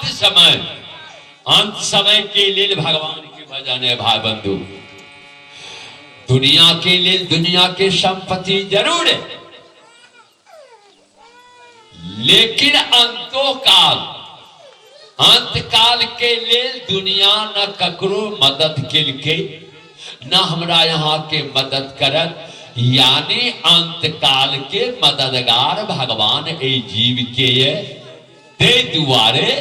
अंत समय के लिए भगवान के भजन है भाई बंधु। दुनिया के लिए दुनिया के संपत्ति जरूर है, लेकिन अंत काल के लिए दुनिया न ककरो मदद के लिए न हमरा यहाँ के मदद करत, यानी अंत काल के मददगार भगवान ए जीव के दे दुआरे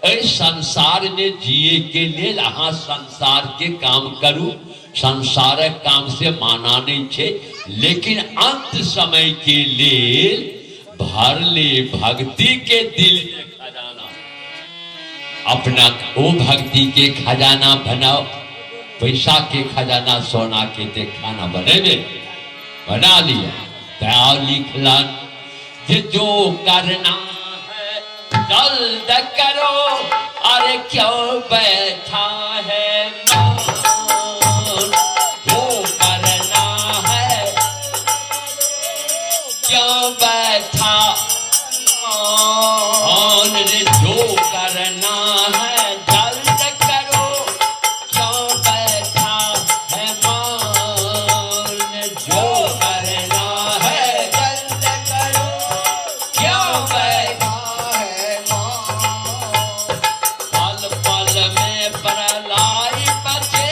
संसार में जिए के लिए यहाँ संसार के काम करूं, संसार काम से माना नहीं छे, लेकिन अंत समय के लिए भर ले भक्ति के दिल में खजाना, अपना वो भक्ति के खजाना बनाओ। पैसा के खजाना सोना के ते खाना बना लिया तो लिखलन जो करना है जल्द करो, अरे क्यों बैठा है मान, जो करना है क्यों बैठा मान, जो करना है जल्द करो, क्यों बैठा है मान, जो करना है जल्द करो, क्यों बैठा है मान। पल पल में प्रलय बचे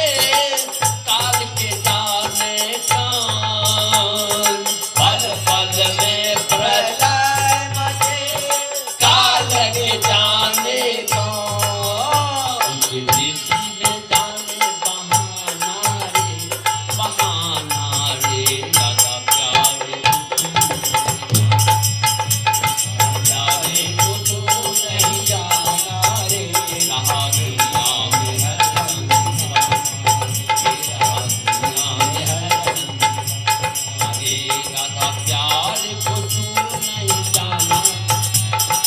काल के जाने कान, पल पल में प्रलय बचे काल के जाने कान। रीति में जाने बहाना रे दादा प्यारे प्यारे को तू नहीं जाना रे, रहा दुनिया में हरदम, रहा दुनिया में हरदम। अरे राधा प्यार को तू नहीं जाना,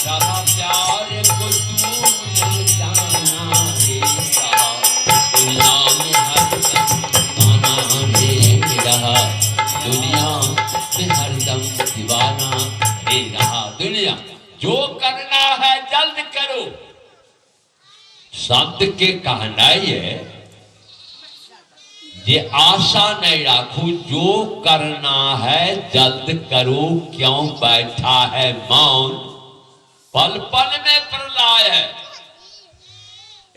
राधा प्यार को तू नहीं जाना रे, रहा दुनिया में हरदम दीवाना रे, रहा दुनिया में हरदम दीवाना रे, रहा दुनिया। जो करना है जल्द करो, संत के कहना है ये आशा नहीं राखू, जो करना है जल्द करो, क्यों बैठा है मौन। पल पल में प्रलय है,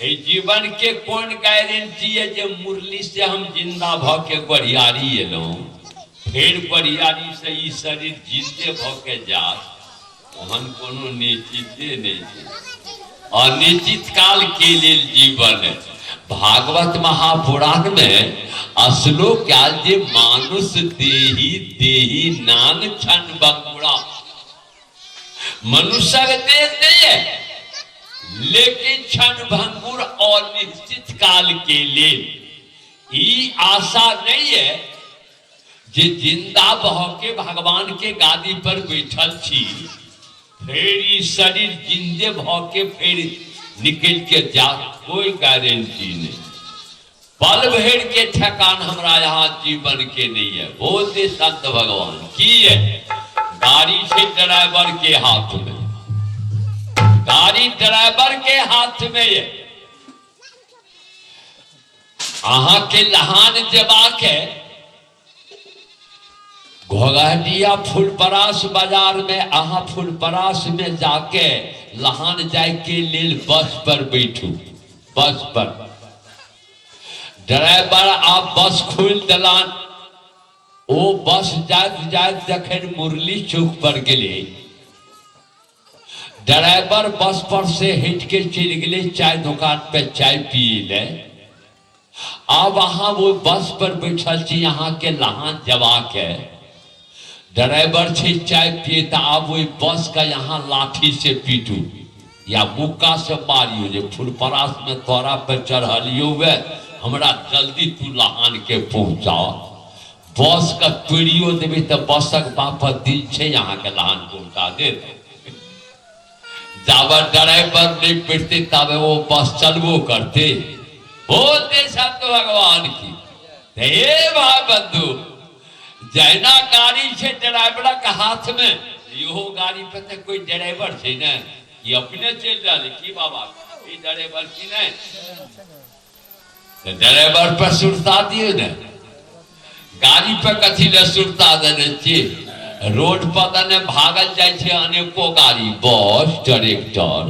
ये जीवन के कौन गारंटी है जे मुरली से हम जिंदा भ के बरियारी एलो, फिर बरियारी से ई शरीर जिंदे भ के जा, ओहन कोनो निश्चिते नहीं है। अनिश्चित काल के लिए जीवन है। भागवत महापुराण में असलो क्या जे मानुष देही देही नान छन बंगुड़ा, मनुष्य दे दे लेकिन क्षण भंगुर और निश्चित काल के लिए ई आशा नहीं है जे जिंदा बह के भगवान के गादी पर बैठल छी, फिर ई शरीर जिंदे भ के फिर निकल के जा, कोई गारंटी नहीं। पल भर के ठकान हमरा यहाँ जीवन के नहीं है। बोलते संत भगवान की है, गाड़ी से ड्राइवर के हाथ में, गाड़ी ड्राइवर के हाथ में है। अहाँ के लहान जबाक है घोघटिया फुलपरास बाजार में, अहाँ फुलपरास में जाके लहान जाए के लिए बस पर बैठू, बस पर ड्राइवर आप बस खोल दलान, ओ बस जात जात जखन मुरली चौक पर गए, ड्राइवर बस पर से हट के चल गए चाय दुकान पे चाय पिए ले। अब वहां वो बस पर बैठल छी, यहाँ के लहान जवाक है, ड्राइवर छे चाय पिए, तो आप वही बस का यहाँ लाठी से पीटू या मुक्का से मारियो, जे फुलपरास में तोरा पे चढ़लियो वे, हमरा जल्दी तू लहान के पहुंचाओ। बस का पीड़ियो देवी तो बसक बापत दिल छे यहाँ के लहान पहुंचा दे। जब ड्राइवर नहीं पीटते तब वो बस चलवो करते। बोलते संत भगवान की हे भाई बंधु, जैना गाड़ी से ड्राइवर का हाथ में, यो गाड़ी पे तो कोई ड्राइवर छे ना, ये अपने चल जाए की बाबा ड्राइवर की नहीं ड्राइवर पर सुरता दिए ने गाड़ी पे कथी ले सुरता देने चाहिए रोड पर ने भागल जाए छे अनेको गाड़ी बस ट्रैक्टर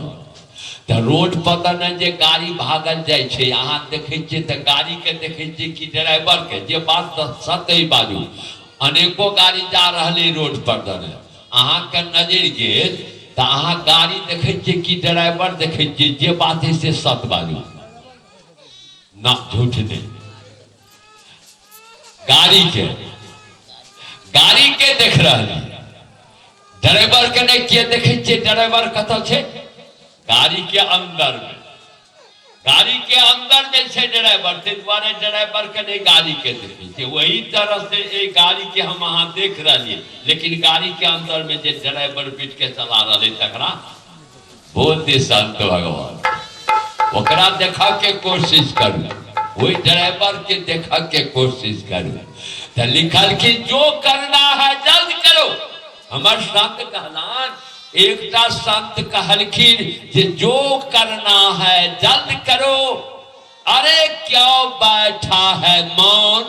तो रोड पर ने जे गाड़ी भागल जाए छे अहाँ देखे छिए तो गाड़ी के देखे छिए कि ड्राइवर के जे बात सत्य बाजू अनेको गाड़ी जा रही रोड पर दने अहाँ के नजर गेल तो अहाँ गाड़ी देखे छिए कि ड्राइवर देखे छिए जे बात है से सत्य बाजू ना झूठ नहीं गाड़ी के देख रही ड्राइवर के नहीं किए देखे छिए ड्राइवर कत छे गाड़ी के अंदर में छे ड्राइवर ते द्वारे ड्राइवर के नहीं गाड़ी के देखे छिए वही तरह से एक गाड़ी के हम वहां देख रही लेकिन गाड़ी के अंदर में जे ड्राइवर बैठ के चला रहे तकरा बोलते संत भगवान ओकरा देखा के कोशिश करू वही ड्राइवर के देखा के कोशिश करू तो लिखल कि जो करना है जल्द करो हमार संत कहलान एकटा संत कहलखिन जे जो करना है जल्द करो अरे क्यों बैठा है मौन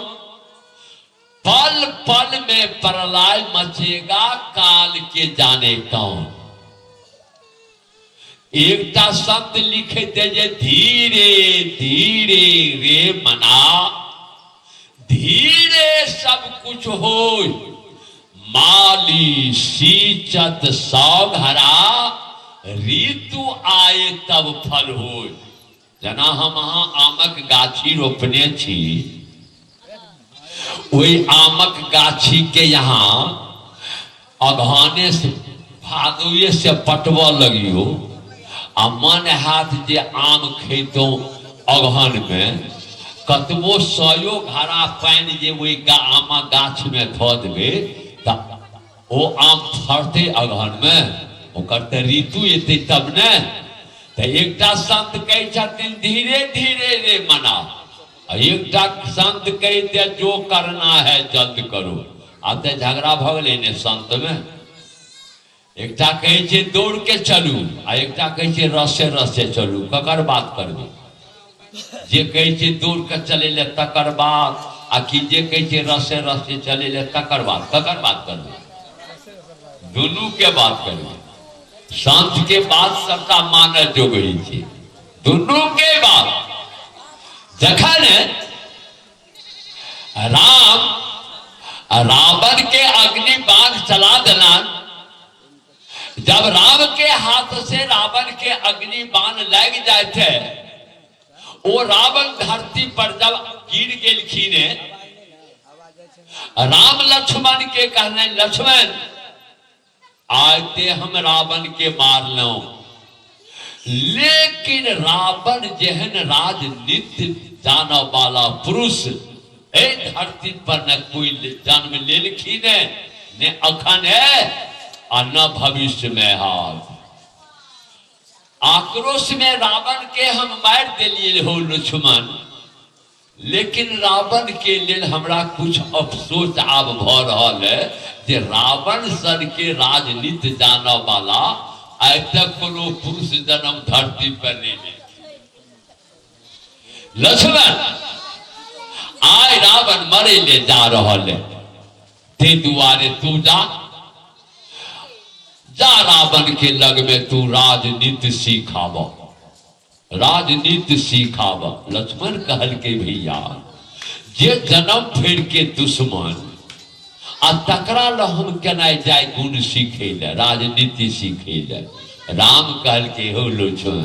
पल पल में प्रलय मचेगा काल के जाने कौन एकटा शब्द लिखे थे जे धीरे धीरे रे मना धीरे सब कुछ हो माली सींचत सौघरा ऋतु आए तब फल हो जना हम अहाँ आमक गाछी रोपने छी वही आमक गाछी के यहाँ अगहने से भादुए से पटवा लगियो आ मन हाथ जे आम खेतो अगहन में कतबो सयो घड़ा पानी जे वही आमा गाछ में धो देवे त ओ आम फरते अगहन में ओकर त ऋतु एते तब ने त एकटा संत कहै छथिन धीरे धीरे रे मना एकटा संत कहते जो करना है जल्द करो आब त झगड़ा भ गेलै ने संत में एकटा कहै छै दौड़ के चलू आ एकटा कहै छै रसे रसे चलू ककर बात करबे जे कहै छै दौड़ के चले ले तकर बात आ कि जे कहै छै रसे रसे चले ले तकर बात ककर बात करबे दोनों के बात करबे संत के बात सबका मानल जोगई छै दोनों के बात जखन रावण के अग्नि बाण चला देलन जब राम के हाथ से रावण के अग्नि बाण लग जाए थे वो रावण धरती पर जब गिर गेलखिन राम लक्ष्मण के कहने लक्ष्मण आते हम रावण के मार लो लेकिन रावण जेहन राजनीति जाना वाला पुरुष ए धरती पर न कोई जन्म लेलखिन ने अखन है और न भविष्य में हाथ आक्रोश में रावण के हम मार दिलिए हो लक्ष्मण लेकिन रावण के लिए हमरा कुछ अफसोस आब भ रहल है जे रावण सर के राजनीति जाना वाला आइ तक कोनो पुरुष जन्म धरती पर नहीं ले लक्ष्मण आय रावण मरे ले जा रहल है ते दुआरे तू जा रावण के लग में तू राजनीति सीखाव लक्ष्मण कहल के भैया जे जन्म फेर के दुश्मन आ तकरा ल हम केना जाय गुण सीखे ले राजनीति सीखे ले राम कहल के हो लक्ष्मण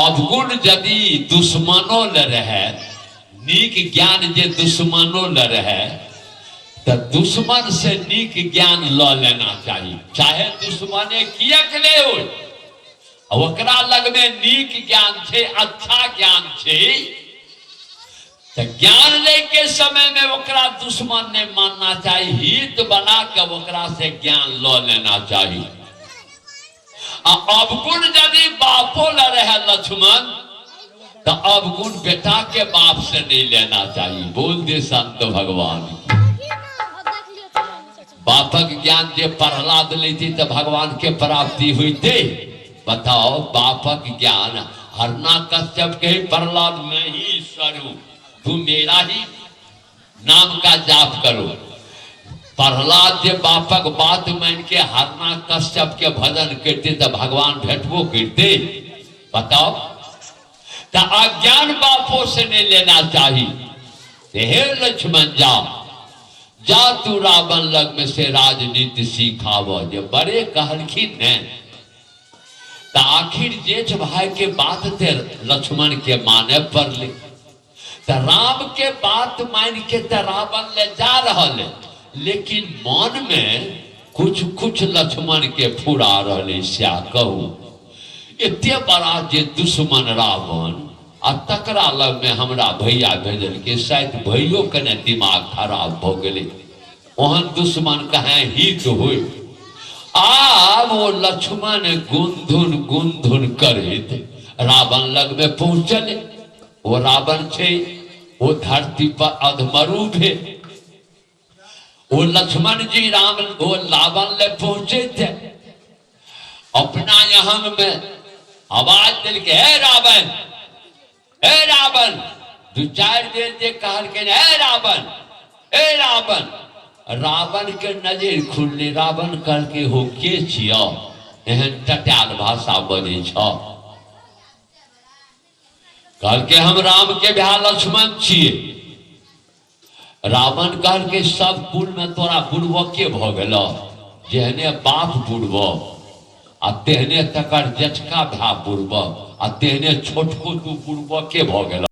अवगुण यदि दुश्मनों ल रहे नीक ज्ञान जे दुश्मनों ल रहे तो दुश्मन से नीक ज्ञान ल लेना चाहिए चाहे दुश्मने कियक ले हो ओकरा लग में नीक ज्ञान छे अच्छा ज्ञान छे तो ज्ञान ले के समय में ओकरा दुश्मन ने मानना चाहिए हित बना के ओकरा से ज्ञान ल लेना चाहिए अवगुण यदि बापो ल रहे लक्ष्मण तो अवगुण बेटा के बाप से नहीं लेना चाहिए बोल दे संत भगवान बापक ज्ञान जे प्रहलाद लेती तो भगवान के प्राप्ति हुई बताओ बापक ज्ञान हरना कश्यप के प्रहलाद में ही ईश्वर हूं, तू मेरा ही नाम का जाप करो। प्रहलाद जे बापक बात मान के हरना कश्यप के भजन करते तो भगवान भेटबो करते। बताओ तो अज्ञान बापों से नहीं लेना चाहिए। हे लक्ष्मण जा तू रावण लग में से राजनीति सीखाव, जे बड़े कहलखिन ने तो आखिर जेठ भाई के बात थे लक्ष्मण के माने पर ले, तो राम के बात मान के तो रावण ले जा रहा है, लेकिन मन में कुछ कुछ लक्ष्मण के फुरा रहे। क्या कहू इतने बड़ा जे दुश्मन रावण आ तकरा लग में हमरा भैया भेजल के, शायद भैयो के ने दिमाग खराब हो गए, ओहन दुश्मन कहे हित हो। आ वो लक्ष्मण गुंधुन करत रावण लग में पहुंचल। वो रावण छे वो धरती पर अधमरु भे। वो लक्ष्मण जी वो रावण ले पहुंचे थे, अपना यहाँ में आवाज दिल के हे रावण, हे रावण, दो चार देर जे कहल के हे रावण, हे रावण। रावण के नजर खुलने, रावण कल के हो के छिया एहन टटाल भाषा बजे छ। कल के हम राम के भ्या लक्ष्मण छिए। रावण कल के सब कुल में तोरा बुड़बो के भ गेल, जेहने बाप बुड़बो आ तेहने तकर जचका भ्या बुड़बो आ तेहने छोटको तू बुड़बो के भ गेल।